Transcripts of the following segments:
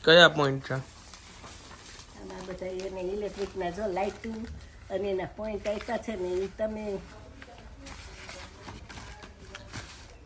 કયા પોઈન્ટ છે? આમાં બધા એને ઇલેક્ટ્રિકના જો લાઇટું અને એના પોઈન્ટ આપ્યા છે ને એ તમે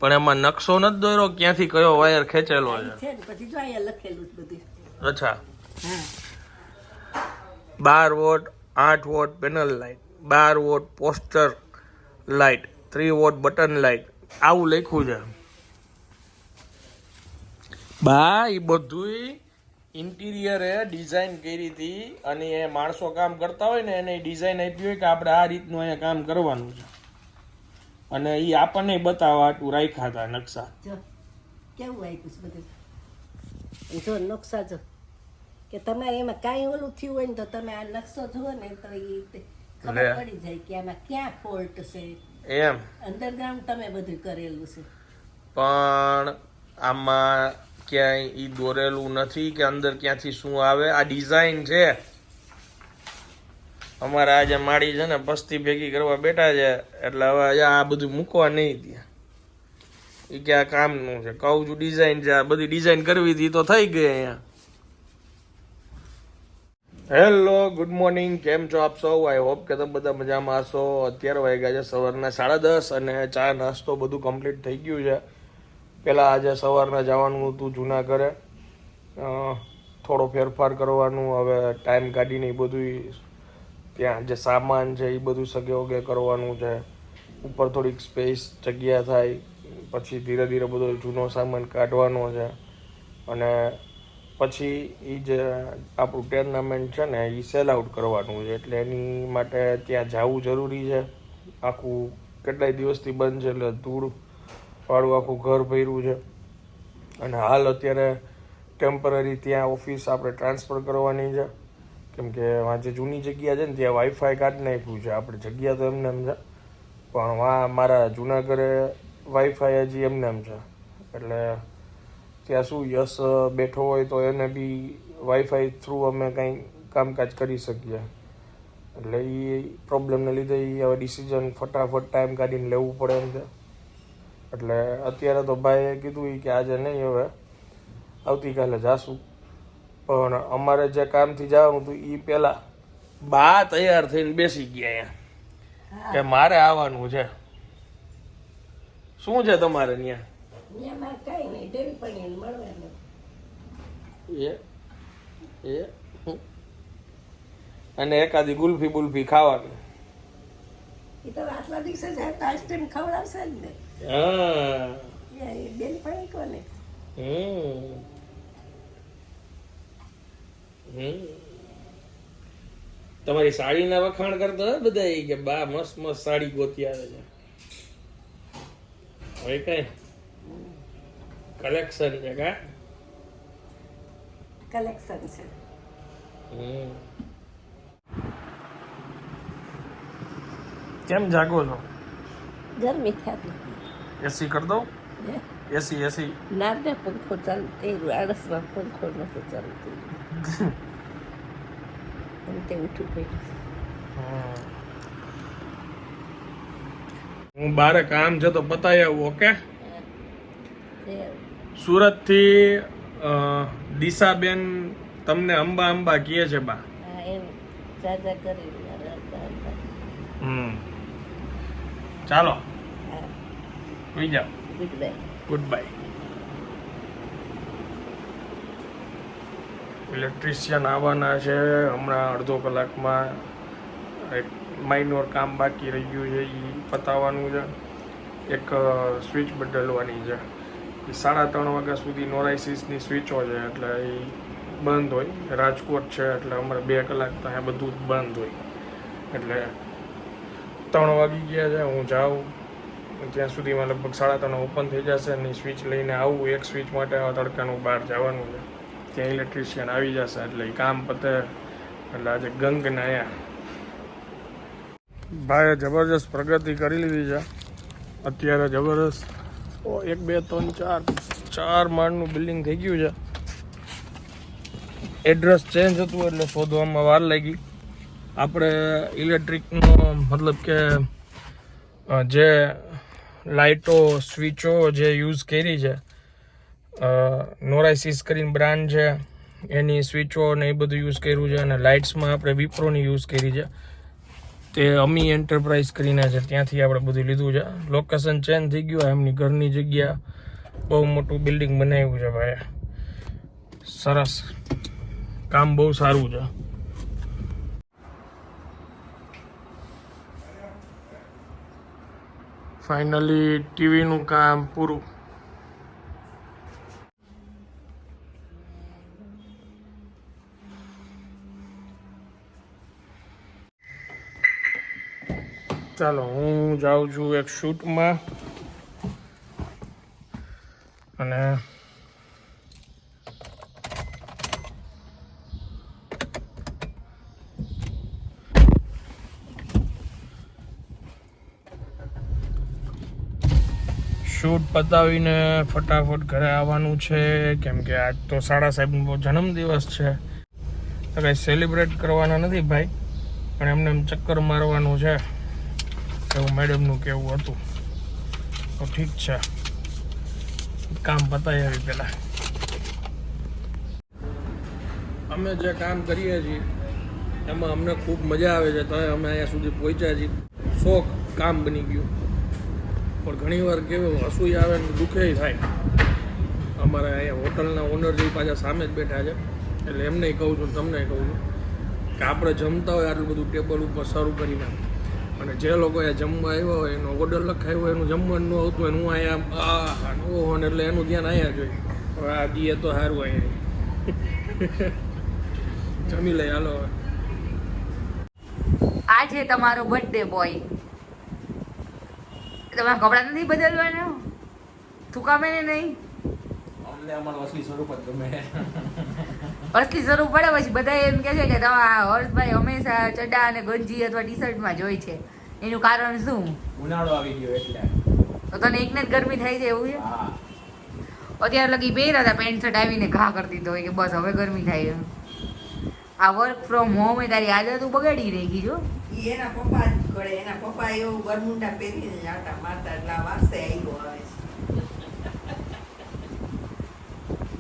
પણ એમાં નકશો નથી દોર્યો ક્યાંથી કયો વાયર ખેંચેલો છે? છે ને પછી જો અહીંયા લખેલું જ બધું. અચ્છા, હા 12 watt 8 watt panel light, 12 watt poster light, 3 watt button light, આવું લખ્યું છે. બા એ બધું ઇન્ટિરિયરે ડિઝાઇન કરી હતી અને એ માણસો કામ કરતા હોય ને એને ડિઝાઇન આપી હોય કે આપણે આ રીતનું અહીંયા કામ કરવાનું છે અને એ આપણને બતાવવા આટલું રાખ્યા હતા નકશા. જો કેવું આપ્યું છે બધું. જો નકશા જો કે તમારે એમાં કાંઈ ઓલું થયું હોય ને તો તમે આ નકશો જુઓ ને તો એ ખબર પડી જાય કે આમાં ક્યાં ફોલ્ટ છે. એમ અંડરગ્રાઉન્ડ તમે બધું કરેલું છે. પણ આમાં ક્યાંય ઈ દોરેલું નથી કે અંદર ક્યાંથી શું આવે. આ ડિઝાઇન છે. અમારે આજે માળી છે ને પસ્તી ભેગી કરવા બેઠા છે એટલે હવે આ બધું મૂકવા નહીં ત્યાં. એ કે આ કામનું છે કહું છું. ડિઝાઇન છે આ બધી ડિઝાઇન કરવી હતી તો થઈ ગઈ અહીંયા. હેલો ગુડ મોર્નિંગ, કેમ છો આપ સૌ? આઈ હોપ કે તમે બધા મજામાં હશો. અત્યારે વાગ્યા છે સવારના 10:30 અને ચા નાસ્તો બધું કમ્પ્લીટ થઈ ગયું છે. પહેલાં આજે સવારના જવાનું હતું જૂનાગઢે, થોડો ફેરફાર કરવાનું. હવે ટાઈમ કાઢીને એ બધું ત્યાં જે સામાન છે એ બધું સગે વગે કરવાનું છે. ઉપર થોડીક સ્પેસ જગ્યા થાય પછી ધીરે ધીરે બધો જૂનો સામાન કાઢવાનો છે અને પછી એ જે આપણું ટુર્નામેન્ટ છે ને એ સેલ આઉટ કરવાનું છે. એટલે એની માટે ત્યાં જવું જરૂરી છે. આખું કેટલાય દિવસથી બંધ છે એટલે ધૂળ વાળું આખું ઘર ભર્યું છે અને હાલ અત્યારે ટેમ્પરરી ત્યાં ઓફિસ આપણે ટ્રાન્સફર કરવાની છે કેમ કે વાં જે જૂની જગ્યા છે ને ત્યાં વાઈફાઈ કાઢી નાખ્યું છે. આપણે જગ્યા તો એમને એમ છે પણ વાં મારા જૂનાગઢે વાઈફાઈ હજી એમને એમ છે. એટલે ત્યાં શું યશ બેઠો હોય તો એને બી વાઈફાઈ થ્રુ અમે કંઈ કામકાજ કરી શકીએ. એટલે એ પ્રોબ્લેમને લીધે એ હવે ડિસિઝન ફટાફટ ટાઈમ કાઢીને લેવું પડે એમ છે. એટલે અત્યારે તો ભાઈએ કીધું કે આજે નહીં, હવે આવતીકાલે જાશું. પણ અમારે જે કામથી જવાનું હતું એ પહેલાં બા તૈયાર થઈને બેસી ગયા અહીંયા કે મારે આવવાનું છે. શું છે તમારે ત્યાં? એમાં કાંઈ નહીં, ડેરી પડીને મળવાનું. એ અને એકાદી ગુલ્ફી બુલ્ફી ખાવાનું. એ તો આટલા દિવસે જાય તો આઈસ્ક્રીમ ખવડાવશે જ ને. હા બેન પણ કોને તમારી સાડીના વખાણ કરતો હોય બધા કે બા મસ્ત મસ્ત સાડી ગોતી આવે છે. હવે કઈ કલેક્શન છે કા? કલેક્શન છે. કેમ જાગો છો? ગરમી થતી. એસી કરી દઉં? એસી ના ને પંખો ચાલતી આળસમાં પંખો નતો ચાલતી તે ઉઠું પડ્યું. હું બારે કામ છે તો પતાવી આવું. ઓકે. સુરત થી દિશાબેન તમને અંબા કહે છે બા. એમ ચાચા કરી. ચાલો સુઈ જાઓ. Good bye. Good bye. Electrician આવવાના છે હમણાં અડધો કલાકમાં. એક માઇનોર કામ બાકી રહી ગયું છે એ પતાવવાનું છે. એક સ્વિચ બદલવાની છે. એ 3:30 વાગ્યા સુધી નોરાઇસિસની સ્વિચો છે એટલે એ બંધ હોય. રાજકોટ છે એટલે અમારે 2 કલાક ત્યાં બધું જ બંધ હોય. એટલે 3 વાગી ગયા છે. હું જાઉં ત્યાં સુધીમાં લગભગ 3:30 ઓપન થઈ જશે અને સ્વિચ લઈને આવું. એક સ્વિચ માટે તડકાનું બહાર જવાનું છે. ત્યાં ઇલેક્ટ્રિશિયન આવી જશે એટલે એ કામ પતે એટલે આજે ગંગને અહીંયા ભાઈએ જબરજસ્ત પ્રગતિ કરી લીધી છે. અત્યારે જબરજસ્ત 1 2 3 4 માળનું બિલ્ડિંગ થઈ ગયું છે. એડ્રેસ ચેન્જ હતું એટલે શોધવામાં વાર લાગી. આપણે ઇલેક્ટ્રિકનો મતલબ કે જે લાઇટો સ્વિચો જે યુઝ કરી છે, નોરાઇસિસ કરીને બ્રાન્ડ છે, એની સ્વિચો ને એ બધું યુઝ કર્યું છે. અને લાઇટ્સમાં આપણે વિપ્રોની યુઝ કરી છે. તે અમી એન્ટરપ્રાઇઝ કરીને છે, ત્યાંથી આપણે બધું લીધું છે. લોકેશન ચેન્જ થઈ ગયું, એમની ઘરની જગ્યા બહુ મોટું બિલ્ડિંગ બનાવ્યું છે ભાઈ. સરસ કામ બહુ સારું છે. ફાઇનલી ટીવીનું કામ પૂરું. ચાલો હું જાઉં છું એક શૂટમાં અને શૂટ પતાવીને ફટાફટ ઘરે આવવાનું છે, કેમ કે આજ તો સાડા સાહેબનો જન્મદિવસ છે. તો કંઈ સેલિબ્રેટ કરવાના નથી ભાઈ, પણ એમને એમ ચક્કર મારવાનું છે એવું મેડમનું કહેવું હતું. તો ઠીક છે, કામ પતાવી આવી પહેલાં. અમે જે કામ કરીએ છીએ એમાં અમને ખૂબ મજા આવે છે. તો અમે અહીંયા સુધી પહોંચ્યા છીએ. શોખ કામ બની ગયું. પણ ઘણી વાર કેવું હસુઈ આવે ને દુઃખે થાય. અમારા અહીંયા હોટલના ઓનર જે પાછા સામે જ બેઠા છે, એટલે એમને કહું છું, તમને કહું છું કે આપણે જમતા હોય આટલું બધું ટેબલ ઉપર શરૂ કરીને, અને જે લોકો અહીંયા જમવા આવ્યા હોય એનો ઓર્ડર લખાયો હોય, એનું જમવાનું ન આવતું હોય, હું અહીંયા ઓહો ને એટલે એનું ધ્યાન અહીંયા જોઈએ. હવે આ દીએ તો સારું અહીંયા જમી લઈ. હાલો હવે. આ છે તમારો બર્થડે બોય. તમારા કપડા નથી બદલવાના? થૂકામે ને નહીં? અમને અમારું અસલી સ્વરૂપ જ ગમે. અસલી સ્વરૂપ પડે પછી બધા એમ કહે છે કે તમારા હર્ષભાઈ હંમેશા ચડ્ડા અને ગંજી અથવા ટી શર્ટમાં જ હોય છે. એનું કારણ શું? ઉનાળો આવી ગયો એટલે. તો તને એકને જ ગરમી થાય છે એવું છે? હા. અત્યારે લગી પહેર્યા હતા પેન્ટ શર્ટ આવીને ઘા કરી દીધો હોય કે બસ હવે ગરમી થાય. આ વર્ક ફ્રોમ હોમ એ તારી આદત બગાડી રહી ગઈ જો. ઈ એના પપ્પા જ કરે. એના પપ્પા એવું બરમુંડા પહેરીને જ આટા મારતા, એટલે આ વાસે આવ્યો આવે છે.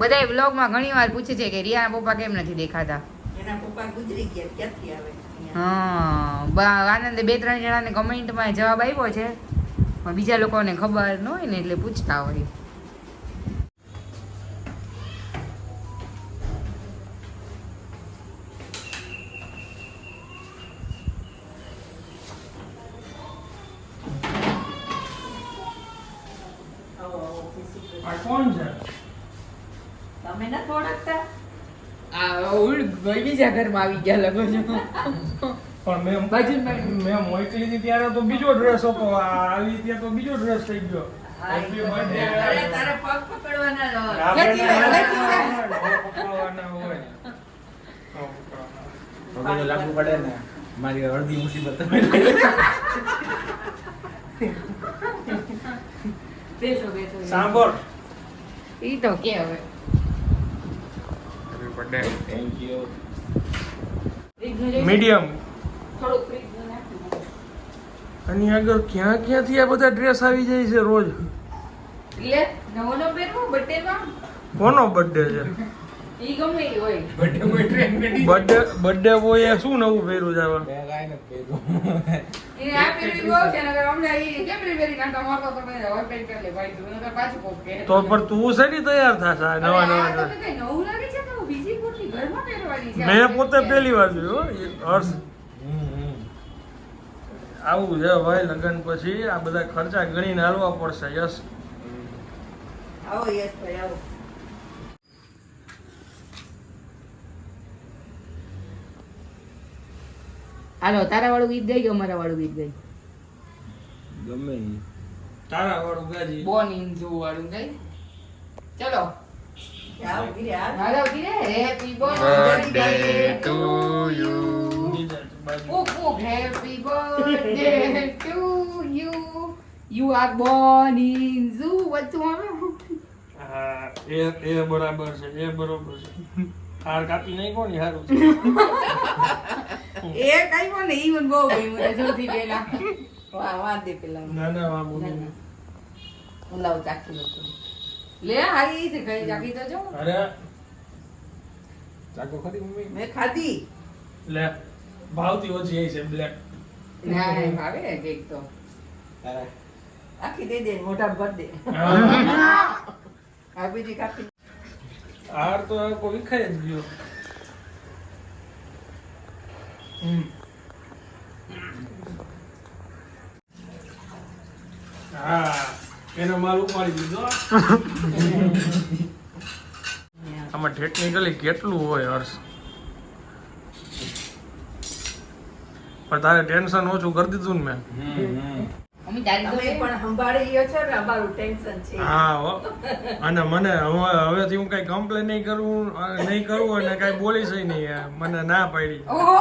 બધા વ્લોગમાં ઘણી વાર પૂછે છે કે રિયાના પપ્પા કેમ નથી દેખાતા. એના પપ્પા ગુજરી ગયા, ક્યાંથી આવે અહીંયા? હા, આનંદે 2-3 જણાને કમેન્ટમાં જવાબ આપ્યો છે, પણ બીજા લોકોને ખબર ન હોય ને એટલે પૂછતા હોય. આ કોણ છે? તમે નથી ઓળખતા? આ ઉડ બીજા ઘરમાં આવી ગયા લગો છો. પણ મેં મોકલી હતી ત્યારે તો બીજો ડ્રેસ હતો, આવી ત્યાં તો બીજો ડ્રેસ થઈ ગયો. Happy birthday. અરે તારે પગ પકડવાના જ હોય. પકડવાના હોય. હવે તો લાગુ પડે ને મારી અડધી મુસીબત. બેસો બેસો. સાંભળ. ઈ તો કે હવે happy birthday. Thank you. Medium. થોડું ફ્રીજ નાખી. આની આગળ ક્યાંથી આ બધા ડ્રેસ આવી જાય છે રોજ? લે નવો પહેરવો બર્થડે માં. કોનો બર્થડે છે? ઈ ગમે ઈ હોય. બર્થડે હોય શું નવું પહેર્યું છે આવા? બે કાઈ નથી પહેર્યું. ઈ આ પહેરી ગયો છે ને અમને ઈ કેમ પહેરી નાખતા મારતો તો મેં હવે પેન્ટ કરી લે ભાઈ તું નકર પાછું કોક કે તો પણ તું છે ને તૈયાર થાશ આ નવા નવા તો કઈ નવું લાગે છે તો બીજી કોટલી ઘરમાં પહેરવાની છે. મેં પોતે પહેલી વાર જોયું હો. હર્ષ આવું છે ભાઈ, લગ્ન પછી આ બધા ખર્ચા ગણીને હાલવા પડશે. યસ. આવો યસ ભાઈ આવો. હાલો તારા વાળું ગીત ગાઈ ગયો, મારા વાળું ગીત ગાઈ. ગમે ઈ. તારા વાળું ગાજી. બોર્ન ઇન ઝૂ વાળું ગાઈ. ચલો આવો ધીરે આવો. હાલો ધીરે. Happy birthday to you. Happy birthday to you. You are born in zoo. What's wrong? હા એ બરાબર છે, એ બરોબર છે. હાર કાપી નાખો ને સારું છે. એ કઈ પણ ઈ મને બહુ ગયું મને સૌથી પહેલા. વાહ દે પેલા. ના ના વાહ બોલું. હું લાવ ચાકી લો. લે હારી છે કઈ ચાકી તો જો. અરે ચાકો ખરી મમ્મી મેં ખાધી લે ભાવતી ઓછી આવી છે બ્લેક. ના ના ભાવે કેક તો તારા આખી દઈ દે મોઢા ભર દે હા. આ બીજી કાપી હાર તો આ કોઈ ખાઈ જ ગયો. હા એનો માલ ઉપાડી દીધો. આમાં ટેકનિકલી કેટલું હોય હર્ષ, પણ તારે ટેન્શન ઓછું કરી દીધું ને મેં. મમ્મી તારી તો તમે પણ સંભાળી લ્યો છો ને અમારું ટેન્શન છે હા હો. અને મને હવેથી હું કઈ કમ્પ્લેન નહીં કરું અને કઈ બોલીશ નહીં. મને ના પાડી. ઓહો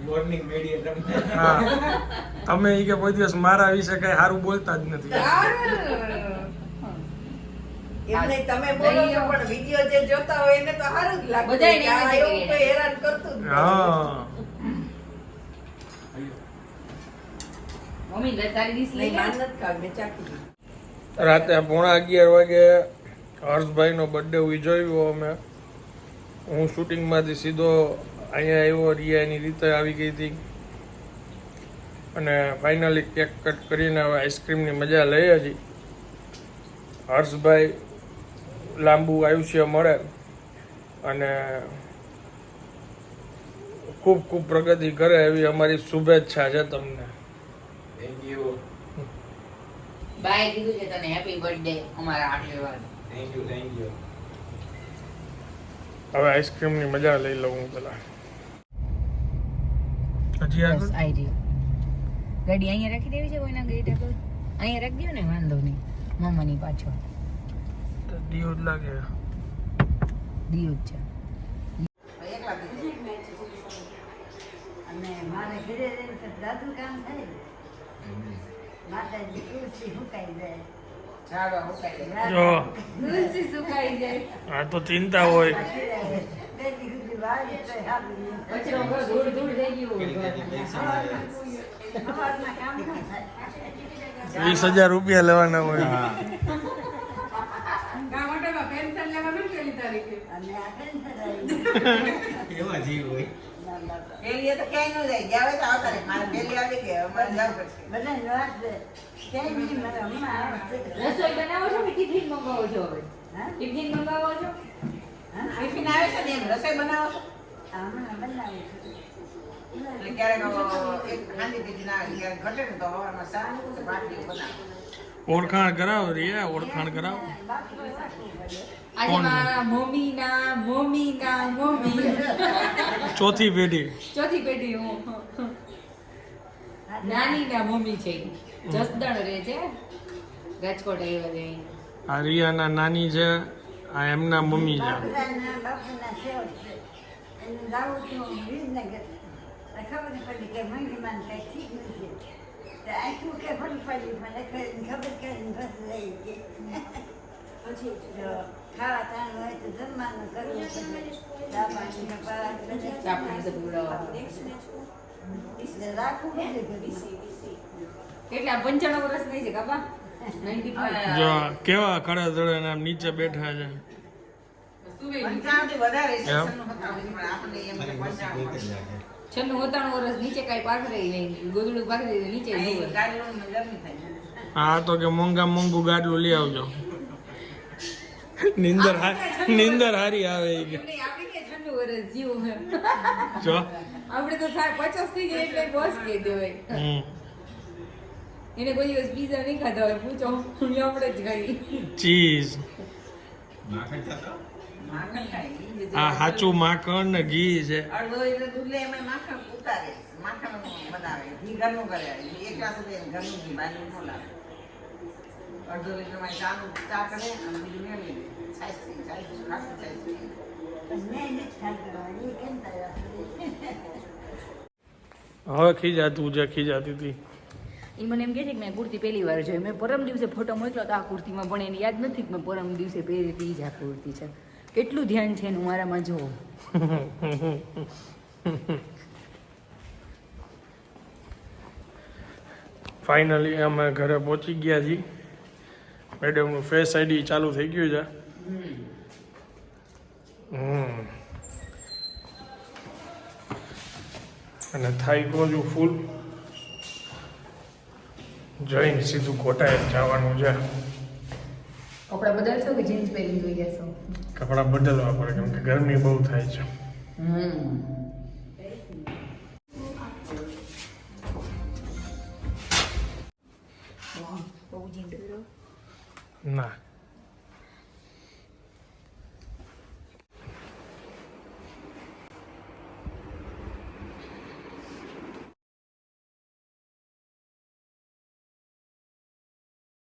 મોર્નિંગ મેડિયમ તમને હા તમે ઈ કે કોઈ દિવસ મારા વિશે કઈ સારું બોલતા જ નથી. એમ નહીં તમે બોલો છો પણ વિડિયો જે જોતા હોય એને તો સારું જ લાગે બધાયને કે આ એમ જ એવું કોઈ હેરાન કરતું જ નથી. હા મમ્મી લે તારી ડીશ લઈ નહીં, માર લે નથી ખાવી, મેં ચાખી લીધી. રાતે 11:30 વાગે હર્ષભાઈનો બર્થડે ઉજવ્યો અમે. હું શૂટિંગમાંથી સીધો અહીંયા આવ્યો. રિયા એની રીતે આવી ગઈ હતી અને ફાઇનલી કેક કટ કરીને હવે આઈસ્ક્રીમની મજા લઈએ છીએ. હર્ષભાઈ લાંબુ આયુષ્ય મળે અને ખૂબ ખૂબ પ્રગતિ કરે એવી અમારી શુભેચ્છા છે તમને. થેન્ક યુ બાય કીધું છે તને હેપી બર્થડે અમારા આશીર્વાદ. થેન્ક યુ હવે આઈસ્ક્રીમની મજા લઈ લઉં હું પેલા. હજી બસ આગળ આઈ રહ્યો. ગાડી અહીંયા રાખી દેવી છે કોઈના ગેટ પર? અહીંયા રાખી દો ને, વાંધો નહીં. મમ્માની પાછળ દીવો જ લાગે. દીવ જ છે. અને મારે ઘરે રહીને તો દાદુ કામ થાય ને. માતાજી તુલસી સુકાઈ જાય. ઝાડવા ઉકાઈ જાય. જો તુલસી સુકાઈ જાય. આ તો ચિંતા હોય. બે દી સુધી વાળી તો સારું નહીં. કચરો બધો ધૂળ ધૂળ થઈ ગયું. સવારના કામ ન થાય. 20,000 રૂપિયા લેવાના હોય. અને આ પેન્શન આવી. એવા જીવ હોય પેલીએ તો ક્યાંય ન જાય. જાવે તો આવતા રહે. મારે પેલી આવી ગઈ, હવે મારે જવું પડશે. બધાને વાત છે. ક્યાંય નહીં, મારા હમણાં આવશે. રસોઈ બનાવો છો કે ટિફિન મંગાવો છો હવે? હા? ટિફિન મંગાવો છો? હા? ટિફિન આવે છે ને એમ રસોઈ બનાવો છો હમણાં બનાવું છું. એટલે ક્યારેક એક ખાંડી પીધી ના આવે ક્યારેક ઘટે ને તો હવારમાં શાક ભાખરી બનાવો ઓળખાણ કરાવો રિયા, ઓળખાણ કરાવો. આજે મારા મમ્મીના મમ્મી ચોથી પેઢી. ચોથી પેઢી હું નાનીના મમ્મી છે. જસદણ રહે છે, રાજકોટ આવ્યા છે. આ રિયાના નાની છે, આ એમના મમ્મી છે. બાપુના સેવક છે. એને લાવું છું વિજનગર. તો ખબર પડી કે મહિમાન કઈ ઠીક નથી. તો આખું કે ફરી પડી મને ખબર કરીને બસ લઈ ગઈ. પછી જો ખાવા તાણ હોય તો જમવાનું કરવું પડે. ચા પાણીનો પાક બધે ચા પાણી તો પીવડાવો. એટલે રાખવું પડે ઘરમાં. કેટલા 95 વર્ષ નહીં છે કાપા? 95. જો કેવા ખડા ધડે આમ નીચે બેઠા છે. પંચાણુંથી વધારે સેશનનું હતા પણ આપણને એમ કે 95 96 વર્ષ નીચે કાંઈ પાથરે નહીં. ગોદડું પાથરે નીચે અહીં જુએ. ગાડીઓનું ગરમી થાય હા તો કે મોંઘું ગાડલું લઈ આવજો. નીંદર હારી આવે ઈ કે. એમને આપણે કે 96 વર્ષ જીવું છે. જો આપણે તો 50 થઈ જાય એટલે બોસ કહી દેવાય. હમ. એને કોઈ દિવસ પીઝા નહીં ખાધા હોય પૂછો, હું આપણે જ ખાઈ. ચીઝ. માખણ ખાય ઈ બધું. આ સાચું માખણ ને ઘી છે. અડધો લીટર દૂધ લે એમાં માખણ ઉતારે માખણ બનાવે ઘી ઘરનું કરે એક ગ્લાસ દે ઘરનું ઘી બહારનું ન લાવે અડધો લીટરમાં ચા કરે અને બીજું મેળવી દે છાશ ખાટું છાશ પણ મેં નથી ખાધું. એ કેમ થાય? હવે ખીજાતું છે, ખીજાતી હતી. એ મને એમ કહે છે કે મેં કુર્તી પહેલી વાર જોઈ. મેં પરમ દિવસે ફોટો મોકલ્યો તો આ કુર્તીમાં પણ એને યાદ નથી કે મેં પરમ દિવસે પહેરી હતી જ આ કુર્તી છે. કેટલું ધ્યાન છે એનું મારામાં જો. ફાઇનલી અમે ઘરે પહોંચી ગયા છીએ. મેડમનું ફેસ આઈડી ચાલુ થઈ ગયું છે. અને થાઈ ગોજુ ફૂલ જઈને સીધું કોટાએ જવાનું છે. કપડા બદલશો કે જીન્સ પહેરીને જોઈ જશો? કપડાં બદલવા પડે કેમ કે ગરમી બહુ થાય છે. ના